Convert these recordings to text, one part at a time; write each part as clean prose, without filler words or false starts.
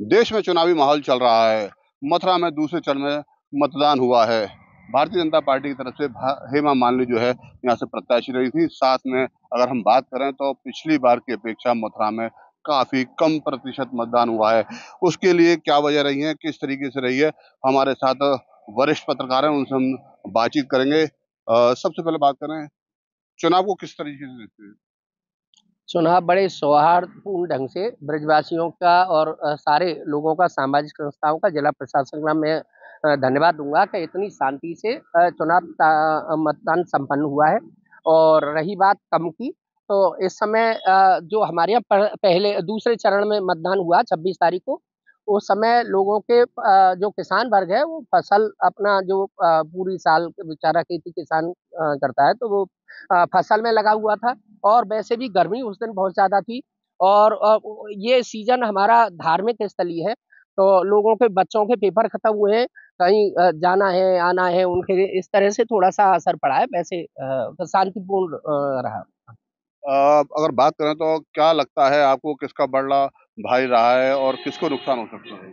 देश में चुनावी माहौल चल रहा है। मथुरा में दूसरे चरण में मतदान हुआ है। भारतीय जनता पार्टी की तरफ से हेमा मालिनी जो है यहाँ से प्रत्याशी रही थी। साथ में अगर हम बात करें तो पिछली बार की अपेक्षा मथुरा में काफी कम प्रतिशत मतदान हुआ है। उसके लिए क्या वजह रही है, किस तरीके से रही है, हमारे साथ वरिष्ठ पत्रकार हैं, उनसे हम बातचीत करेंगे। सबसे पहले बात करें, चुनाव को किस तरीके से देखते हैं? चुनाव बड़े सौहार्दपूर्ण ढंग से ब्रजवासियों का और सारे लोगों का, सामाजिक संस्थाओं का, जिला प्रशासन का मैं धन्यवाद दूंगा कि इतनी शांति से मतदान संपन्न हुआ है। और रही बात कम की, तो इस समय जो हमारे यहाँ पहले दूसरे चरण में मतदान हुआ 26 तारीख को, उस समय लोगों के जो किसान वर्ग है वो फसल अपना जो पूरी साल बेचारा खेती किसान करता है, तो वो फसल में लगा हुआ था। और वैसे भी गर्मी उस दिन बहुत ज़्यादा थी। और ये सीज़न हमारा धार्मिक स्थलीय है, तो लोगों के बच्चों के पेपर खत्म हुए हैं, कहीं जाना है, आना है, उनके इस तरह से थोड़ा-सा असर पड़ा है। वैसे शांतिपूर्ण रहा। अगर बात करें तो क्या लगता है आपको, किसका बड़ा भारी रहा है और किसको नुकसान हो सकता है?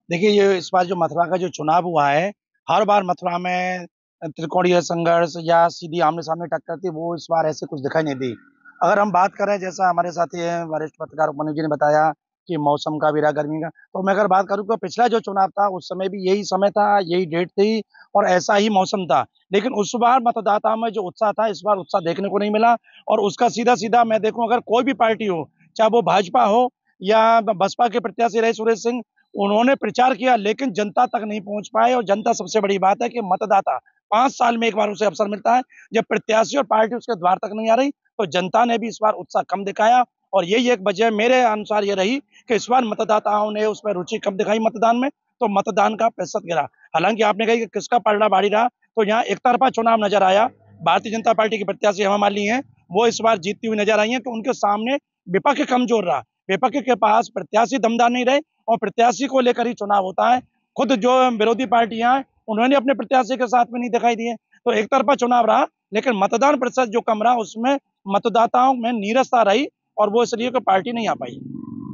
देखिए, ये इस बार जो मथुरा का जो चुनाव हुआ है, हर बार मथुरा में त्रिकोणीय संघर्ष या सीधी आमने-सामने टक्कर थी, वो इस बार ऐसे कुछ दिखाई नहीं दी। अगर हम बात करें, जैसा हमारे साथी हैं वरिष्ठ पत्रकार उपमन्यु जी ने बताया कि मौसम का भी रहा, गर्मी का, तो मैं अगर बात करूँ तो पिछला जो चुनाव था, उस समय भी यही समय था, यही डेट थी और ऐसा ही मौसम था। लेकिन उस बार मतदाताओं में जो उत्साह था, इस बार उत्साह देखने को नहीं मिला। और उसका सीधा-सीधा मैं देखूँ, अगर कोई भी पार्टी हो, चाहे वो भाजपा हो या बसपा के प्रत्याशी रहे सुरेश सिंह, उन्होंने प्रचार किया लेकिन जनता तक नहीं पहुंच पाए। और जनता, सबसे बड़ी बात है कि मतदाता 5 साल में एक बार उसे अवसर मिलता है, जब प्रत्याशी और पार्टी उसके द्वार तक नहीं आ रही, तो जनता ने भी इस बार उत्साह कम दिखाया। और यही एक वजह मेरे अनुसार ये रही कि इस बार मतदाताओं ने उसमें रुचि कम दिखाई मतदान में, तो मतदान का प्रतिशत गिरा। हालांकि आपने कहा कि किसका पलड़ा भारी रहा, तो यहाँ एक तरफा चुनाव नजर आया। भारतीय जनता पार्टी की प्रत्याशी हेमा मालिनी है, वो इस बार जीतती हुई नजर आई है, कि उनके सामने विपक्ष कमजोर रहा। विपक्ष के पास प्रत्याशी दमदार नहीं रहे, और प्रत्याशी को लेकर ही चुनाव होता है। खुद जो विरोधी पार्टियां हैं, उन्होंने अपने प्रत्याशी के साथ में नहीं दिखाई दिए। तो एक तरफा चुनाव रहा, लेकिन मतदान प्रतिशत जो कम रहा, उसमें मतदाताओं में नीरसता रही, और वो इसलिए कि पार्टी नहीं आ पाई।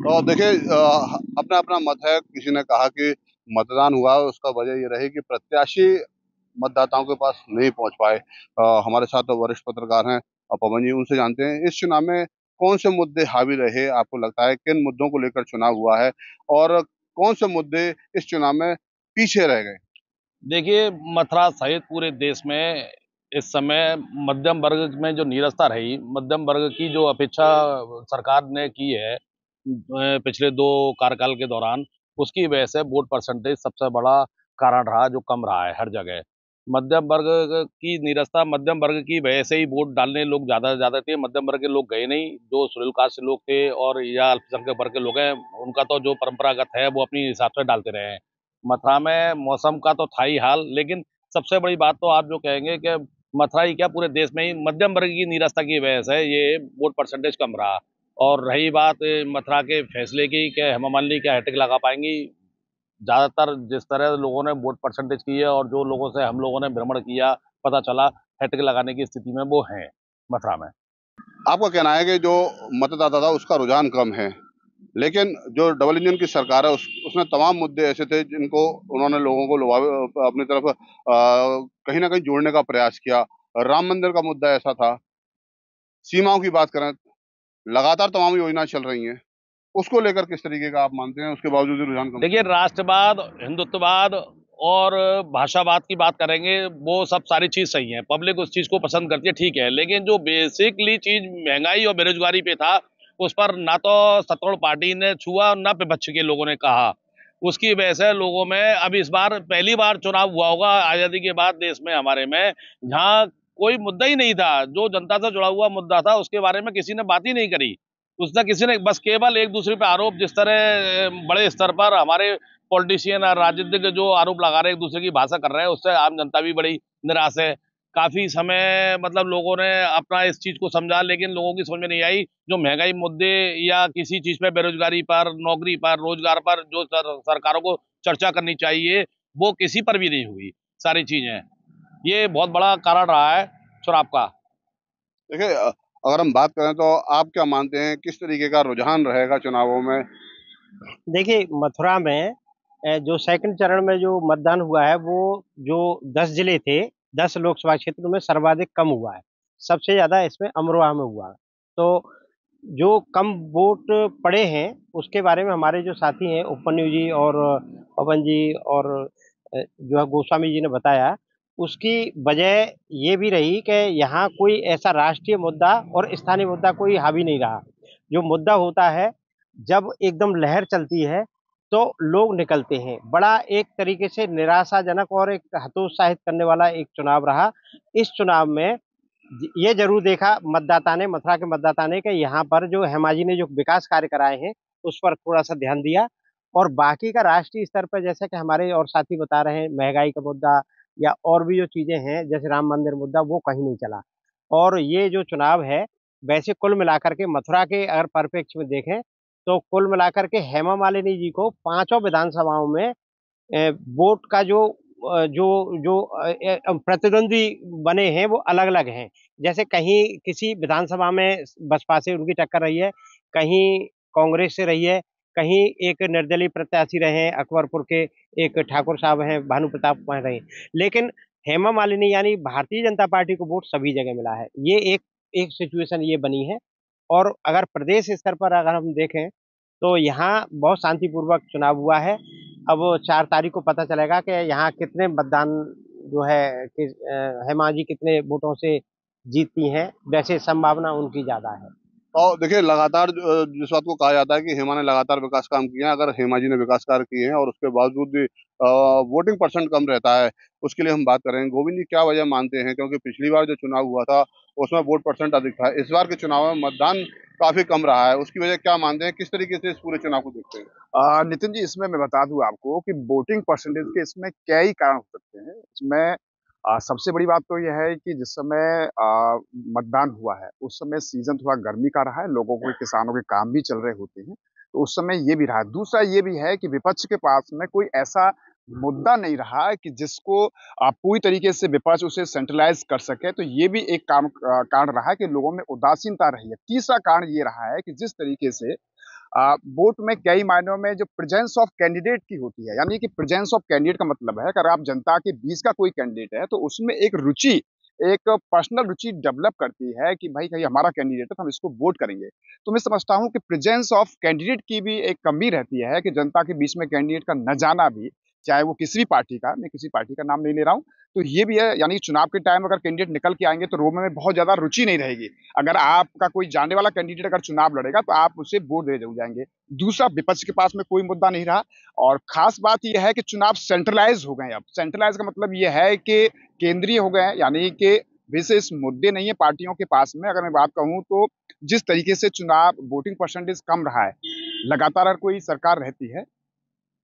तो देखिए, अपना अपना मत है। किसी ने कहा कि मतदान हुआ, उसका वजह ये रही कि प्रत्याशी मतदाताओं के पास नहीं पहुंच पाए। हमारे साथ तो वरिष्ठ पत्रकार हैं पवन जी, उनसे जानते हैं इस चुनाव में कौन से मुद्दे हावी रहे, आपको लगता है किन मुद्दों को लेकर चुनाव हुआ है और कौन से मुद्दे इस चुनाव में पीछे रह गए? देखिए, मथुरा सहित पूरे देश में इस समय मध्यम वर्ग में जो नीरसता रही, मध्यम वर्ग की जो अपेक्षा सरकार ने की है पिछले 2 कार्यकाल के दौरान, उसकी वजह से वोट परसेंटेज सबसे बड़ा कारण रहा, जो कम रहा है हर जगह। मध्यम वर्ग की नीरसता, मध्यम वर्ग की वजह से ही वोट डालने लोग ज़्यादा से ज़्यादा थे। मध्यम वर्ग के लोग गए नहीं, जो शेड्यूल कास्ट से लोग थे और या अल्पसंख्यक वर्ग के लोग हैं, उनका तो जो परंपरागत है, वो अपनी हिसाब से डालते रहे हैं। मथुरा में मौसम का तो था ही हाल, लेकिन सबसे बड़ी बात तो आप जो कहेंगे कि मथुरा ही क्या, पूरे देश में ही मध्यम वर्ग की निराशा की वजह से ये वोट परसेंटेज कम रहा। और रही बात मथुरा के फैसले की कि हेमा मालिनी क्या हैट्रिक लगा पाएंगी, ज़्यादातर जिस तरह लोगों ने वोट परसेंटेज की है और जो लोगों से हम लोगों ने भ्रमण किया, पता चला हैट्रिक लगाने की स्थिति में वो हैं मथुरा में। आपका कहना है कि जो मतदाता था उसका रुझान कम है, लेकिन जो डबल इंजन की सरकार है उसमें तमाम मुद्दे ऐसे थे जिनको उन्होंने लोगों को अपनी तरफ कहीं ना कहीं जोड़ने का प्रयास किया। राम मंदिर का मुद्दा ऐसा था, सीमाओं की बात करें, लगातार तमाम योजनाएं चल रही हैं, उसको लेकर किस तरीके का आप मानते हैं, उसके बावजूद भी रुझान कम देखिए, क्यों? राष्ट्रवाद, हिंदुत्ववाद और भाषावाद की बात करेंगे, वो सब सारी चीज़ सही है, पब्लिक उस चीज़ को पसंद करती है, ठीक है। लेकिन जो बेसिकली चीज़ महंगाई और बेरोजगारी पे था, उस पर ना तो सत्तारूढ़ पार्टी ने छुआ, ना विपक्ष के लोगों ने कहा। उसकी वजह से लोगों में अब इस बार पहली बार चुनाव हुआ होगा आज़ादी के बाद देश में हमारे में, जहाँ कोई मुद्दा ही नहीं था, जो जनता से जुड़ा हुआ मुद्दा था, उसके बारे में किसी ने बात ही नहीं करी। उसने किसी ने बस केवल एक दूसरे पे आरोप, जिस तरह बड़े स्तर पर हमारे पॉलिटिशियन और राजनीतिक जो आरोप लगा रहे हैं, एक दूसरे की भाषा कर रहे हैं, उससे आम जनता भी बड़ी निराश है। काफी समय मतलब लोगों ने अपना इस चीज को समझा, लेकिन लोगों की समझ में नहीं आई। जो महंगाई मुद्दे या किसी चीज पे, बेरोजगारी पर, नौकरी पर, रोजगार पर जो सरकारों को चर्चा करनी चाहिए, वो किसी पर भी नहीं हुई। सारी चीजें, ये बहुत बड़ा कारण रहा है चुनाव का। देखिए, अगर हम बात करें तो आप क्या मानते हैं किस तरीके का रुझान रहेगा चुनावों में? देखिए, मथुरा में जो सेकंड चरण में जो मतदान हुआ है वो जो 10 जिले थे, 10 लोकसभा क्षेत्र में सर्वाधिक कम हुआ है। सबसे ज्यादा इसमें अमरोहा में हुआ है। तो जो कम वोट पड़े हैं उसके बारे में हमारे जो साथी हैं उपमन्यु जी और पवन जी और जो है गोस्वामी जी ने बताया, उसकी वजह ये भी रही कि यहाँ कोई ऐसा राष्ट्रीय मुद्दा और स्थानीय मुद्दा कोई हावी नहीं रहा। जो मुद्दा होता है, जब एकदम लहर चलती है तो लोग निकलते हैं। बड़ा एक तरीके से निराशाजनक और एक हतोत्साहित करने वाला एक चुनाव रहा। इस चुनाव में ये जरूर देखा मतदाता ने, मथुरा के मतदाता ने, कि यहाँ पर जो हेमा जी ने जो विकास कार्य कराए हैं उस पर थोड़ा सा ध्यान दिया। और बाकी का राष्ट्रीय स्तर पर जैसे कि हमारे और साथी बता रहे हैं, महंगाई का मुद्दा या और भी जो चीजें हैं जैसे राम मंदिर मुद्दा, वो कहीं नहीं चला। और ये जो चुनाव है, वैसे कुल मिलाकर के मथुरा के अगर परिप्रेक्ष्य में देखें तो कुल मिलाकर के हेमा मालिनी जी को पांचों विधानसभाओं में वोट का जो प्रतिद्वंदी बने हैं वो अलग अलग हैं। जैसे कहीं किसी विधानसभा में बसपा से उनकी टक्कर रही है, कहीं कांग्रेस से रही है, कहीं एक निर्दलीय प्रत्याशी रहे हैं अकबरपुर के, एक ठाकुर साहब हैं भानु प्रताप वहाँ रहे। लेकिन हेमा मालिनी यानी भारतीय जनता पार्टी को वोट सभी जगह मिला है। ये एक एक सिचुएशन ये बनी है। और अगर प्रदेश स्तर पर अगर हम देखें तो यहाँ बहुत शांतिपूर्वक चुनाव हुआ है। अब 4 तारीख को पता चलेगा कि यहाँ कितने मतदान जो है कि हेमा जी कितने वोटों से जीतती हैं। वैसे संभावना उनकी ज्यादा है। और देखिए लगातार जिस बात को कहा जाता है कि हेमा ने लगातार विकास काम किए हैं, अगर हेमा जी ने विकास कार्य किए हैं और उसके बावजूद भी वोटिंग परसेंट कम रहता है, उसके लिए हम बात करेंगे। गोविंद जी क्या वजह मानते हैं, क्योंकि पिछली बार जो चुनाव हुआ था उसमें वोट परसेंट अधिक था, इस बार के चुनाव में मतदान काफी कम रहा है, उसकी वजह क्या मानते हैं, किस तरीके से इस पूरे चुनाव को देखते हैं? नितिन जी, इसमें मैं बता दूं आपको कि वोटिंग परसेंटेज के इसमें कई कारण हो सकते हैं। इसमें सबसे बड़ी बात तो यह है कि जिस समय मतदान हुआ है उस समय सीजन थोड़ा गर्मी का रहा है, लोगों के, किसानों के काम भी चल रहे होते हैं, तो उस समय ये भी रहा। दूसरा ये भी है कि विपक्ष के पास में कोई ऐसा मुद्दा नहीं रहा कि जिसको पूरी तरीके से विपक्ष उसे सेंट्रलाइज कर सके, तो ये भी एक कारण रहा है कि लोगों में उदासीनता रही है। तीसरा कारण ये रहा है कि जिस तरीके से वोट में कई मायनों में जो प्रेजेंस ऑफ कैंडिडेट की होती है, यानी कि प्रेजेंस ऑफ कैंडिडेट का मतलब है अगर आप जनता के बीच का कोई कैंडिडेट है तो उसमें एक रुचि, एक पर्सनल रुचि डेवलप करती है कि भाई कहीं हमारा कैंडिडेट है तो हम इसको वोट करेंगे। तो मैं समझता हूं कि प्रेजेंस ऑफ कैंडिडेट की भी एक कमी रहती है कि जनता के बीच में कैंडिडेट का न जाना भी, चाहे वो किसी भी पार्टी का, मैं किसी पार्टी का नाम नहीं ले रहा हूं, तो ये भी है। यानी चुनाव के टाइम अगर कैंडिडेट निकल के आएंगे तो रोम में बहुत ज्यादा रुचि नहीं रहेगी। अगर आपका कोई जानने वाला कैंडिडेट अगर चुनाव लड़ेगा तो आप उसे वोट दे जाएंगे। दूसरा, विपक्ष के पास में कोई मुद्दा नहीं रहा। और खास बात यह है कि चुनाव सेंट्रलाइज हो गए। अब सेंट्रलाइज का मतलब यह है कि केंद्रीय हो गए हैं, यानी कि विशेष मुद्दे नहीं है पार्टियों के पास में। अगर मैं बात कहूं तो जिस तरीके से चुनाव वोटिंग परसेंटेज कम रहा है, लगातार अगर कोई सरकार रहती है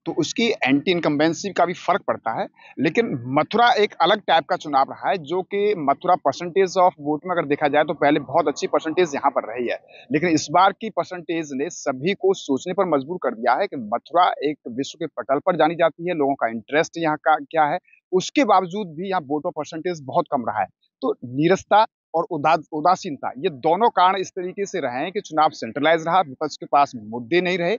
तो उसकी एंटी इनकम्बेंसी का भी फर्क पड़ता है। लेकिन मथुरा एक अलग टाइप का चुनाव रहा है, जो कि मथुरा परसेंटेज ऑफ वोट में अगर देखा जाए तो पहले बहुत अच्छी परसेंटेज यहाँ पर रही है, लेकिन इस बार की परसेंटेज ने सभी को सोचने पर मजबूर कर दिया है कि मथुरा एक विश्व के पटल पर जानी जाती है, लोगों का इंटरेस्ट यहाँ का क्या है, उसके बावजूद भी यहाँ वोट परसेंटेज बहुत कम रहा है। तो नीरसता और उदासीनता, ये दोनों कारण इस तरीके से रहे हैं कि चुनाव सेंट्रलाइज रहा, विपक्ष के पास मुद्दे नहीं रहे।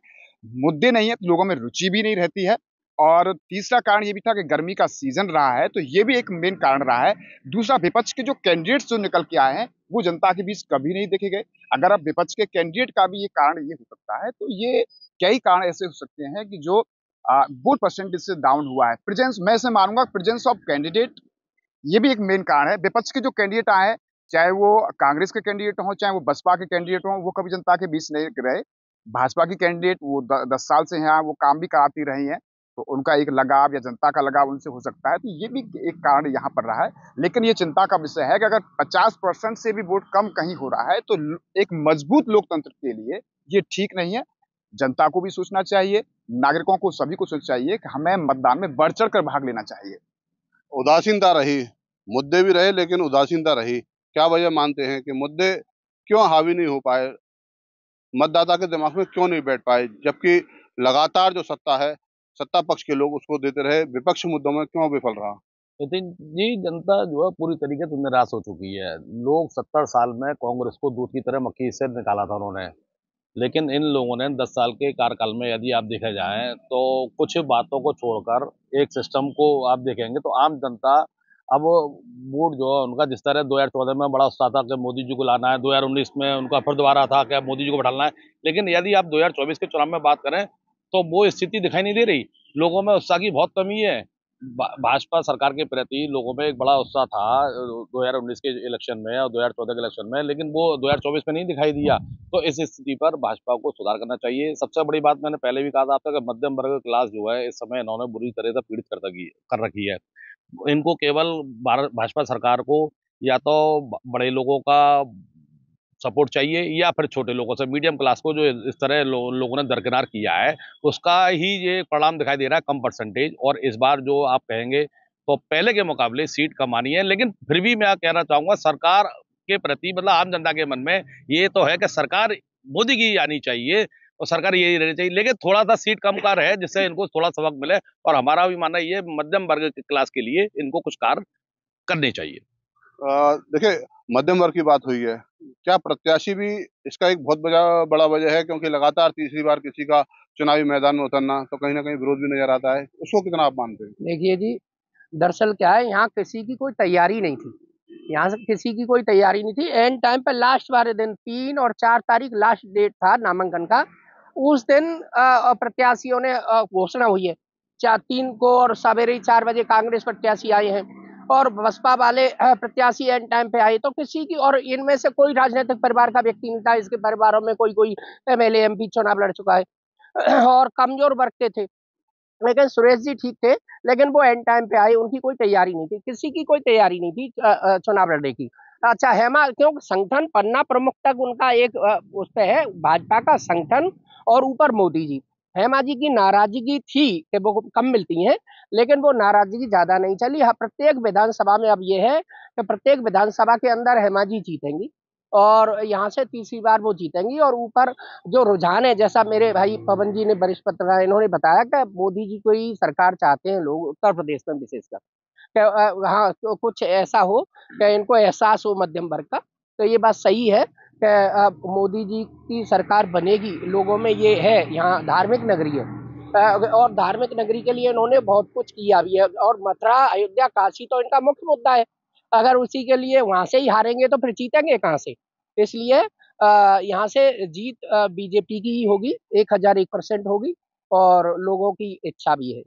मुद्दे नहीं है तो लोगों में रुचि भी नहीं रहती है। और तीसरा कारण ये भी था कि गर्मी का सीजन रहा है, तो ये भी एक मेन कारण रहा है। दूसरा, विपक्ष के जो कैंडिडेट्स जो निकल के आए हैं वो जनता के बीच कभी नहीं देखे गए। अगर अब विपक्ष के कैंडिडेट का भी ये कारण ये हो सकता है, तो ये कई कारण ऐसे हो सकते हैं कि जो वोट परसेंटेज से डाउन हुआ है। प्रेजेंस, मैं ऐसे मानूंगा प्रेजेंस ऑफ कैंडिडेट ये भी एक मेन कारण है। विपक्ष के जो कैंडिडेट आए हैं, चाहे वो कांग्रेस के कैंडिडेट हो चाहे वो बसपा के कैंडिडेट हो, वो कभी जनता के बीच नहीं रहे। भाजपा की कैंडिडेट वो 10 साल से हैं, वो काम भी कराती रही हैं, तो उनका एक लगाव या जनता का लगाव उनसे हो सकता है, तो ये भी एक कारण यहाँ पर रहा है। लेकिन ये चिंता का विषय है कि अगर 50% से भी वोट कम कहीं हो रहा है तो एक मजबूत लोकतंत्र के लिए ये ठीक नहीं है। जनता को भी सोचना चाहिए, नागरिकों को, सभी को सोचना चाहिए कि हमें मतदान में बढ़ चढ़ कर भाग लेना चाहिए। उदासीनता रही, मुद्दे भी रहे लेकिन उदासीनता रही, क्या वजह मानते हैं कि मुद्दे क्यों हावी नहीं हो पाए, मतदाता के दिमाग में क्यों नहीं बैठ पाए, जबकि लगातार जो सत्ता है, सत्ता पक्ष के लोग उसको देते रहे, विपक्ष मुद्दों में क्यों विफल रहा? नितिन जी, जनता जो है पूरी तरीके से निराश हो चुकी है। लोग 70 साल में कांग्रेस को दूध की तरह मक्खी से निकाला था उन्होंने। लेकिन इन लोगों ने 10 साल के कार्यकाल में यदि आप देखा जाए तो कुछ बातों को छोड़कर एक सिस्टम को आप देखेंगे तो आम जनता अब मूड जो है उनका जिस तरह 2014 में बड़ा उत्साह था कि मोदी जी को लाना है, 2019 में उनका फिर दोबारा था कि मोदी जी को बैठाना है, लेकिन यदि आप 2024 के चुनाव में बात करें तो वो स्थिति दिखाई नहीं दे रही। लोगों में उत्साह की बहुत कमी है। भाजपा सरकार के प्रति लोगों में एक बड़ा उत्साह था 2019 के इलेक्शन में और 2014 के इलेक्शन में, लेकिन वो 2024 में नहीं दिखाई दिया। तो इस स्थिति पर भाजपा को सुधार करना चाहिए। सबसे बड़ी बात मैंने पहले भी कहा था आपसे कि मध्यम वर्ग क्लास जो है इस समय इन्होंने बुरी तरह से पीड़ित कर रखी है। इनको केवल भारत भाजपा सरकार को या तो बड़े लोगों का सपोर्ट चाहिए या फिर छोटे लोगों से मीडियम क्लास को जो इस तरह लोगों ने दरकिनार किया है उसका ही ये परिणाम दिखाई दे रहा है, कम परसेंटेज। और इस बार जो आप कहेंगे तो पहले के मुकाबले सीट कम आनी है, लेकिन फिर भी मैं कहना चाहूंगा सरकार के प्रति मतलब आम जनता के मन में ये तो है कि सरकार मोदी की आनी चाहिए और सरकार यही रहनी चाहिए, लेकिन थोड़ा सा सीट कम का रहे जिससे इनको थोड़ा सबक मिले। और हमारा भी मानना ये मध्यम वर्ग की क्लास के लिए इनको कुछ कार्य करने चाहिए। देखिए, मध्यम वर्ग की बात हुई है, क्या प्रत्याशी भी इसका एक बहुत बड़ा वजह है, क्योंकि लगातार तीसरी बार किसी का चुनावी मैदान में उतरना तो कहीं ना कहीं विरोध भी नजर आता है, उसको कितना आप मानते हैं? देखिए जी, दरअसल क्या है, यहाँ किसी की कोई तैयारी नहीं थी। यहाँ से किसी की कोई तैयारी नहीं थी। एंड टाइम पे लास्ट वाले दिन 3 और 4 तारीख लास्ट डेट था नामांकन का। उस दिन प्रत्याशियों ने घोषणा हुई है 3 को, और सवेरे 4 बजे कांग्रेस प्रत्याशी आए हैं और बसपा वाले प्रत्याशी एंड टाइम पे आए। तो किसी की, और इनमें से कोई राजनीतिक परिवार का व्यक्ति नहीं था। इसके परिवारों में कोई एमएलए एमपी चुनाव लड़ चुका है और कमजोर वर्ग के थे। लेकिन सुरेश जी ठीक थे, लेकिन वो एंड टाइम पे आए, उनकी कोई तैयारी नहीं थी, किसी की कोई तैयारी नहीं थी चुनाव लड़ने की। अच्छा, हेमा क्योंकि संगठन पन्ना प्रमुख तक उनका एक उस पे है, भाजपा का संगठन, और ऊपर मोदी जी। हेमा जी की नाराजगी थी कि वो कम मिलती हैं, लेकिन वो नाराजगी ज्यादा नहीं चली। हाँ, प्रत्येक विधानसभा में अब ये है कि प्रत्येक विधानसभा के अंदर हेमा जी जीतेंगी और यहाँ से तीसरी बार वो जीतेंगी। और ऊपर जो रुझान है, जैसा मेरे भाई पवन जी ने, वरिष्ठ पत्रकार, इन्होंने बताया कि मोदी जी को ही सरकार चाहते हैं लोग उत्तर प्रदेश में विशेषकर, कि हाँ तो कुछ ऐसा हो कि इनको एहसास हो मध्यम वर्ग का। तो ये बात सही है कि मोदी जी की सरकार बनेगी, लोगों में ये है। यहाँ धार्मिक नगरी है और धार्मिक नगरी के लिए इन्होंने बहुत कुछ किया भी है। और मथुरा, अयोध्या, काशी तो इनका मुख्य मुद्दा है। अगर उसी के लिए वहां से ही हारेंगे तो फिर जीतेंगे कहाँ से? इसलिए यहाँ से जीत बीजेपी की ही होगी, 1001% होगी, और लोगों की इच्छा भी है।